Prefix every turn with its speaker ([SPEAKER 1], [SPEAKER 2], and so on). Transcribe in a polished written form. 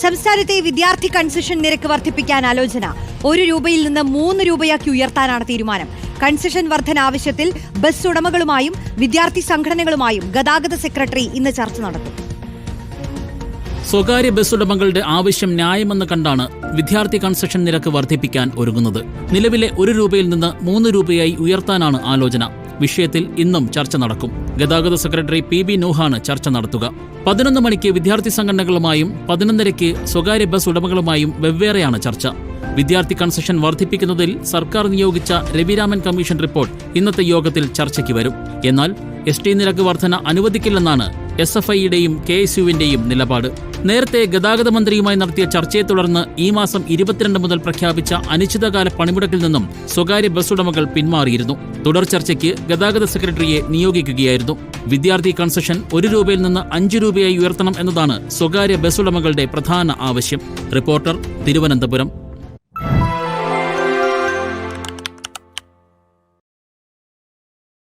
[SPEAKER 1] സംസ്ഥാനത്തെ വിദ്യാർത്ഥി കൺസെഷൻ നിരക്ക് വർദ്ധിപ്പിക്കാൻ ആലോചന. 1 രൂപയിൽ നിന്ന് 3 രൂപയാക്കി ഉയർത്താനാണ് തീരുമാനം. കൺസെഷൻ വർധന ആവശ്യത്തിൽ ബസ് ഉടമകളുമായും വിദ്യാർത്ഥി സംഘടനകളുമായും ഗതാഗത സെക്രട്ടറി ഇന്ന് ചർച്ച നടത്തും.
[SPEAKER 2] സ്വകാര്യ ബസ് ഉടമകളുടെ ആവശ്യം ന്യായമെന്ന് കണ്ടാണ് വിദ്യാർത്ഥി കൺസെഷൻ നിരക്ക് വർദ്ധിപ്പിക്കാൻ ഒരുങ്ങുന്നത്. നിലവിലെ 1 രൂപയിൽ നിന്ന് 3 രൂപയായി ഉയർത്താനാണ് ആലോചന. വിഷയത്തിൽ ഇന്നും ചർച്ച നടക്കും. ഗതാഗത സെക്രട്ടറി PB നൂഹാണ് ചർച്ച നടത്തുക. 11 മണിക്ക് വിദ്യാർത്ഥി സംഘടനകളുമായും 11:30 സ്വകാര്യ ബസ് ഉടമകളുമായും വെവ്വേറെയാണ് ചർച്ച. വിദ്യാർത്ഥി കൺസെഷൻ വർദ്ധിപ്പിക്കുന്നതിൽ സർക്കാർ നിയോഗിച്ച രവിരാമൻ കമ്മീഷൻ റിപ്പോർട്ട് ഇന്നത്തെ യോഗത്തിൽ ചർച്ചയ്ക്ക് വരും. എന്നാൽ ST നിരക്ക് വർധന അനുവദിക്കില്ലെന്നാണ് SFIയുടെയും KSUവിന്റെയും നിലപാട്. നേരത്തെ ഗതാഗത മന്ത്രിയുമായി നടത്തിയ ചർച്ചയെ തുടർന്ന് ഈ മാസം 22 മുതൽ പ്രഖ്യാപിച്ച അനിശ്ചിതകാല പണിമുടക്കിൽ നിന്നും സ്വകാര്യ ബസ് ഉടമകൾ പിന്മാറിയിരുന്നു. തുടർ ചർച്ചയ്ക്ക് ഗതാഗത സെക്രട്ടറിയെ നിയോഗിക്കുകയായിരുന്നു. വിദ്യാർത്ഥി കൺസെഷൻ 1 രൂപയിൽ നിന്ന് 5 രൂപയായി ഉയർത്തണം എന്നതാണ് സ്വകാര്യ ബസ് ഉടമകളുടെ പ്രധാന ആവശ്യം. റിപ്പോർട്ടർ, തിരുവനന്തപുരം.